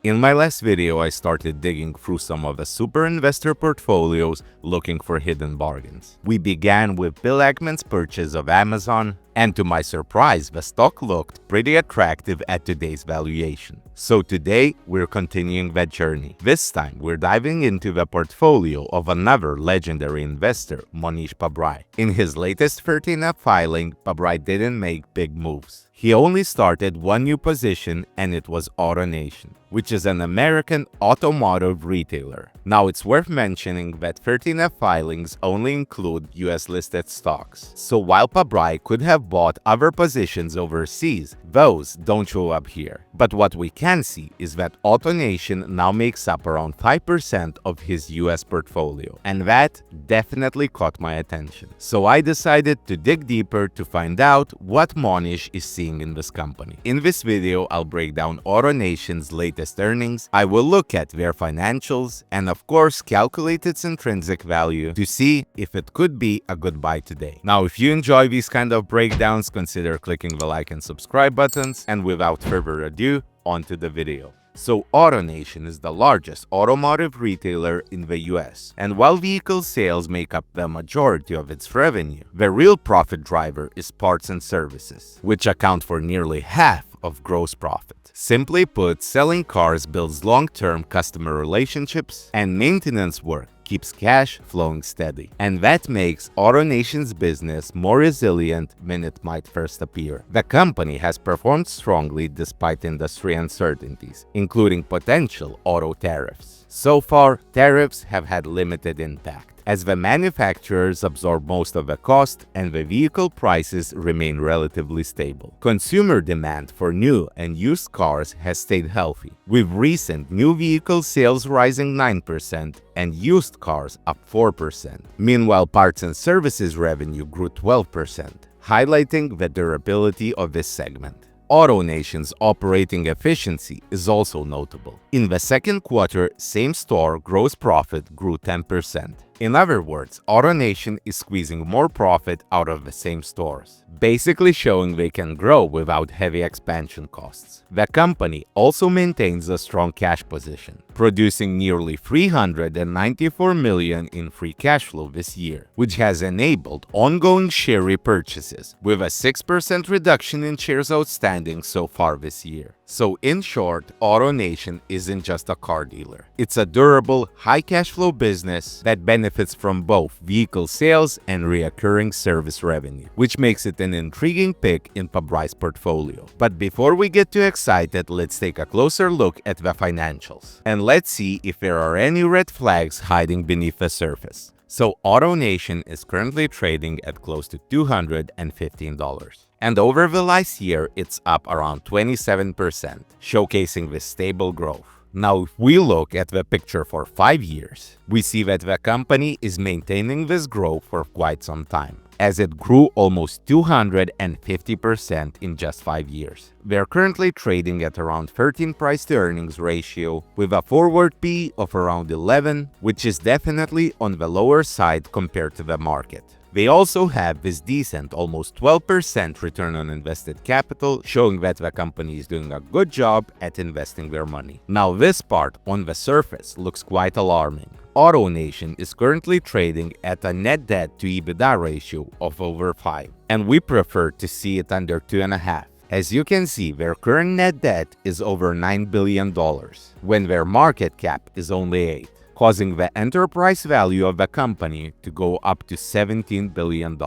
In my last video, I started digging through some of the super investor portfolios looking for hidden bargains. We began with Bill Ackman's purchase of Amazon, and to my surprise, the stock looked pretty attractive at today's valuation. So today, we're continuing that journey. This time, we're diving into the portfolio of another legendary investor, Mohnish Pabrai. In his latest 13F filing, Pabrai didn't make big moves. He only started one new position, and it was AutoNation, which is an American automotive retailer. Now, it's worth mentioning that 13F filings only include US-listed stocks. So while Pabrai could have bought other positions overseas, those don't show up here. But what we can see is that AutoNation now makes up around 5% of his US portfolio, and that definitely caught my attention. So I decided to dig deeper to find out what Mohnish is seeing in this company. In this video, I'll break down AutoNation's latest earnings, I will look at their financials, and of course calculate its intrinsic value to see if it could be a good buy today. Now, if you enjoy these kind of breakdowns, consider clicking the like and subscribe buttons, and without further ado, on to the video. So AutoNation is the largest automotive retailer in the US, and while vehicle sales make up the majority of its revenue, the real profit driver is parts and services, which account for nearly half of gross profit. Simply put, selling cars builds long-term customer relationships, and maintenance work keeps cash flowing steady. And that makes AutoNation's business more resilient than it might first appear. The company has performed strongly despite industry uncertainties, including potential auto tariffs. So far, tariffs have had limited impact, as the manufacturers absorb most of the cost and the vehicle prices remain relatively stable. Consumer demand for new and used cars has stayed healthy, with recent new vehicle sales rising 9% and used cars up 4%. Meanwhile, parts and services revenue grew 12%, highlighting the durability of this segment. AutoNation's operating efficiency is also notable. In the second quarter, same-store gross profit grew 10%. In other words, AutoNation is squeezing more profit out of the same stores, basically showing they can grow without heavy expansion costs. The company also maintains a strong cash position, producing nearly $394 million in free cash flow this year, which has enabled ongoing share repurchases, with a 6% reduction in shares outstanding so far this year. So in short, AutoNation isn't just a car dealer. It's a durable, high cash flow business that benefits from both vehicle sales and recurring service revenue, which makes it an intriguing pick in Pabrai's portfolio. But before we get too excited, let's take a closer look at the financials, and let's see if there are any red flags hiding beneath the surface. So AutoNation is currently trading at close to $215. And over the last year, it's up around 27%, showcasing this stable growth. Now, if we look at the picture for 5 years, we see that the company is maintaining this growth for quite some time, as it grew almost 250% in just 5 years. They're currently trading at around 13 price-to-earnings ratio, with a forward P of around 11, which is definitely on the lower side compared to the market. They also have this decent, almost 12% return on invested capital, showing that the company is doing a good job at investing their money. Now, this part on the surface looks quite alarming. AutoNation is currently trading at a net debt to EBITDA ratio of over 5, and we prefer to see it under 2.5. As you can see, their current net debt is over $9 billion, when their market cap is only 8. Causing the enterprise value of the company to go up to $17 billion.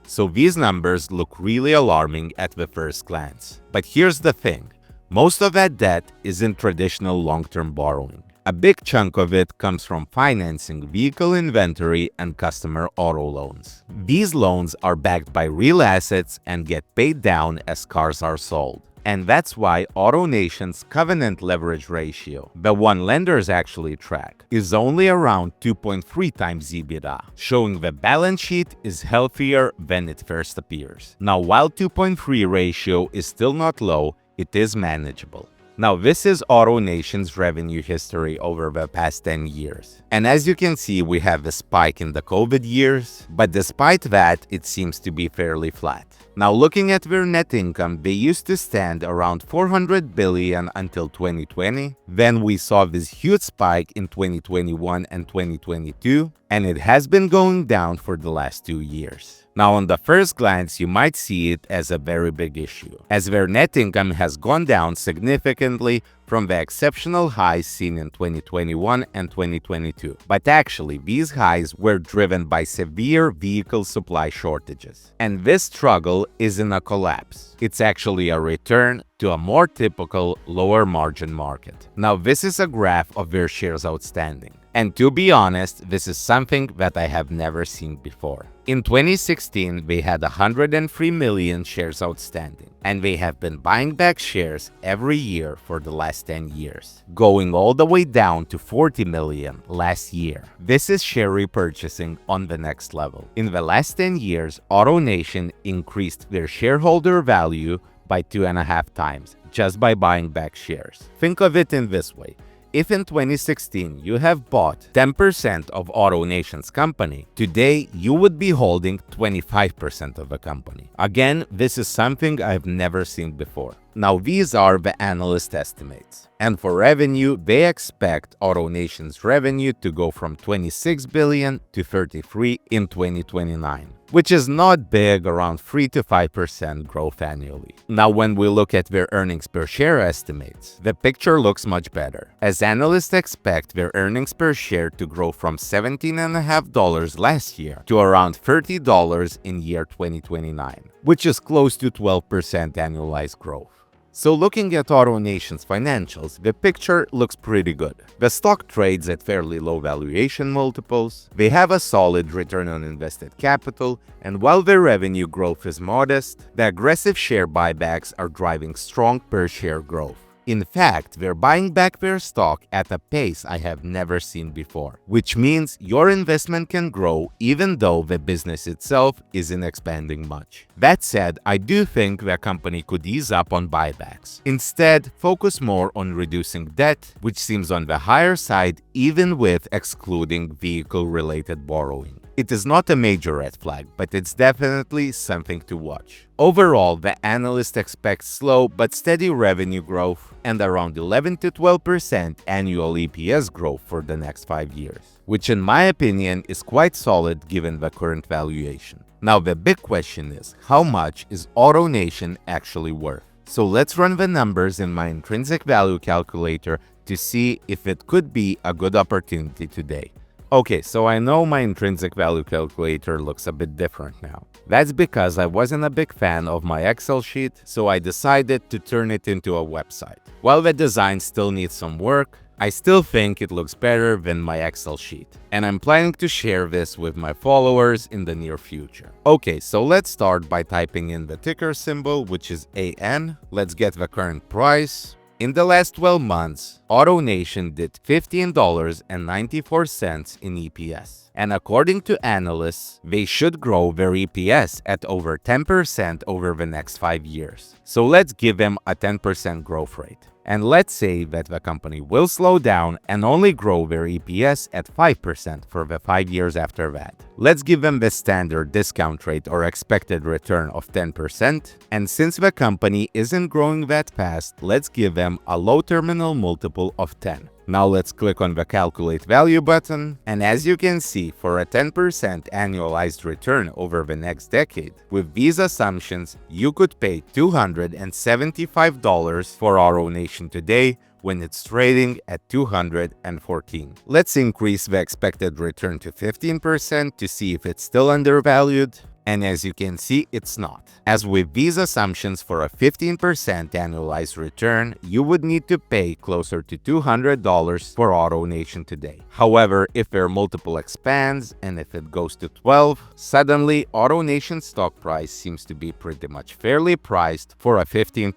So these numbers look really alarming at the first glance. But here's the thing, most of that debt isn't traditional long-term borrowing. A big chunk of it comes from financing vehicle inventory and customer auto loans. These loans are backed by real assets and get paid down as cars are sold. And that's why AutoNation's covenant leverage ratio, the one lenders actually track, is only around 2.3 times EBITDA, showing the balance sheet is healthier than it first appears. Now, while 2.3 ratio is still not low, it is manageable. Now, this is AutoNation's revenue history over the past 10 years. And as you can see, we have a spike in the COVID years, but despite that, it seems to be fairly flat. Now looking at their net income, they used to stand around 400 billion until 2020. Then we saw this huge spike in 2021 and 2022, and it has been going down for the last 2 years. Now on the first glance, you might see it as a very big issue, as their net income has gone down significantly from the exceptional highs seen in 2021 and 2022. But actually, these highs were driven by severe vehicle supply shortages. And this struggle isn't a collapse. It's actually a return to a more typical lower margin market. Now, this is a graph of their shares outstanding. And to be honest, this is something that I have never seen before. In 2016, they had 103 million shares outstanding, and they have been buying back shares every year for the last 10 years, going all the way down to 40 million last year. This is share repurchasing on the next level. In the last 10 years, AutoNation increased their shareholder value by 2.5 times just by buying back shares. Think of it in this way. If in 2016 you have bought 10% of AutoNation's company, today you would be holding 25% of the company. Again, this is something I've never seen before. Now these are the analyst estimates. And for revenue, they expect AutoNation's revenue to go from 26 billion to 33 in 2029, which is not big, around 3 to 5% growth annually. Now when we look at their earnings per share estimates, the picture looks much better, as analysts expect their earnings per share to grow from $17.50 last year to around $30 in year 2029, which is close to 12% annualized growth. So looking at AutoNation's financials, the picture looks pretty good. The stock trades at fairly low valuation multiples, they have a solid return on invested capital, and while their revenue growth is modest, the aggressive share buybacks are driving strong per-share growth. In fact, they're buying back their stock at a pace I have never seen before, which means your investment can grow even though the business itself isn't expanding much. That said, I do think the company could ease up on buybacks. Instead, focus more on reducing debt, which seems on the higher side even with excluding vehicle-related borrowing. It is not a major red flag, but it's definitely something to watch. Overall, the analyst expects slow but steady revenue growth and around 11 to 12% annual EPS growth for the next 5 years, which in my opinion is quite solid given the current valuation. Now the big question is, how much is AutoNation actually worth? So let's run the numbers in my intrinsic value calculator to see if it could be a good opportunity today. Okay, so I know my intrinsic value calculator looks a bit different now. That's because I wasn't a big fan of my Excel sheet, so I decided to turn it into a website. While the design still needs some work, I still think it looks better than my Excel sheet, and I'm planning to share this with my followers in the near future. Okay, so let's start by typing in the ticker symbol, which is AN. Let's get the current price. In the last 12 months, AutoNation did $15.94 in EPS. And according to analysts, they should grow their EPS at over 10% over the next 5 years. So let's give them a 10% growth rate. And let's say that the company will slow down and only grow their EPS at 5% for the 5 years after that. Let's give them the standard discount rate or expected return of 10%. And since the company isn't growing that fast, let's give them a low terminal multiple of 10. Now let's click on the Calculate Value button, and as you can see, for a 10% annualized return over the next decade, with these assumptions, you could pay $275 for AutoNation today when it's trading at $214. Let's increase the expected return to 15% to see if it's still undervalued. And as you can see, it's not. As with these assumptions, for a 15% annualized return, you would need to pay closer to $200 for AutoNation today. However, if their multiple expands and if it goes to 12, suddenly AutoNation's stock price seems to be pretty much fairly priced for a 15%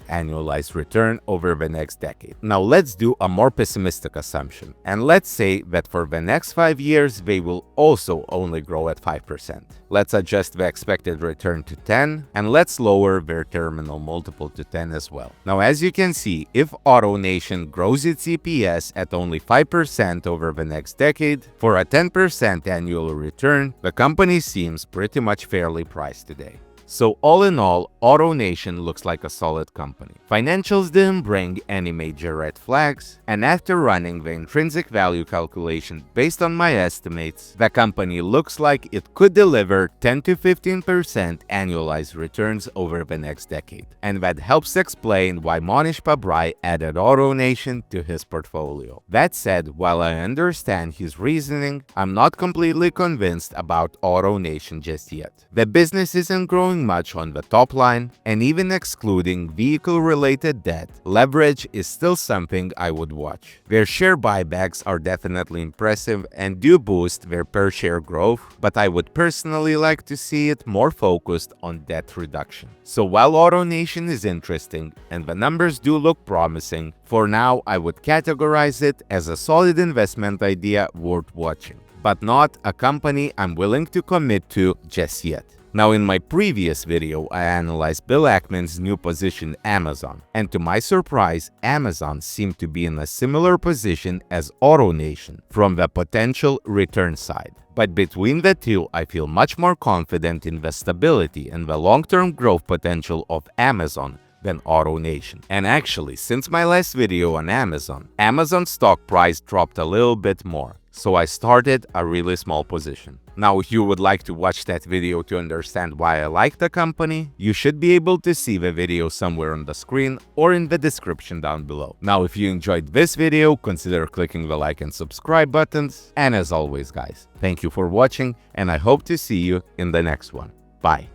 annualized return over the next decade. Now let's do a more pessimistic assumption, and let's say that for the next 5 years, they will also only grow at 5%. Let's adjust the expected return to 10, and let's lower their terminal multiple to 10 as well. Now, as you can see, if AutoNation grows its EPS at only 5% over the next decade, for a 10% annual return, the company seems pretty much fairly priced today. So all in all, AutoNation looks like a solid company. Financials didn't bring any major red flags, and after running the intrinsic value calculation based on my estimates, the company looks like it could deliver 10 to 15% annualized returns over the next decade. And that helps explain why Mohnish Pabrai added AutoNation to his portfolio. That said, while I understand his reasoning, I'm not completely convinced about AutoNation just yet. The business isn't growing much on the top line, and even excluding vehicle-related debt, leverage is still something I would watch. Their share buybacks are definitely impressive and do boost their per-share growth, but I would personally like to see it more focused on debt reduction. So while AutoNation is interesting and the numbers do look promising, for now I would categorize it as a solid investment idea worth watching, but not a company I'm willing to commit to just yet. Now, in my previous video, I analyzed Bill Ackman's new position, Amazon, and to my surprise, Amazon seemed to be in a similar position as AutoNation from the potential return side. But between the two, I feel much more confident in the stability and the long-term growth potential of Amazon than AutoNation. And actually, since my last video on Amazon, Amazon's stock price dropped a little bit more, so I started a really small position. Now, if you would like to watch that video to understand why I like the company, you should be able to see the video somewhere on the screen or in the description down below. Now, if you enjoyed this video, consider clicking the like and subscribe buttons. And as always, guys, thank you for watching, and I hope to see you in the next one. Bye.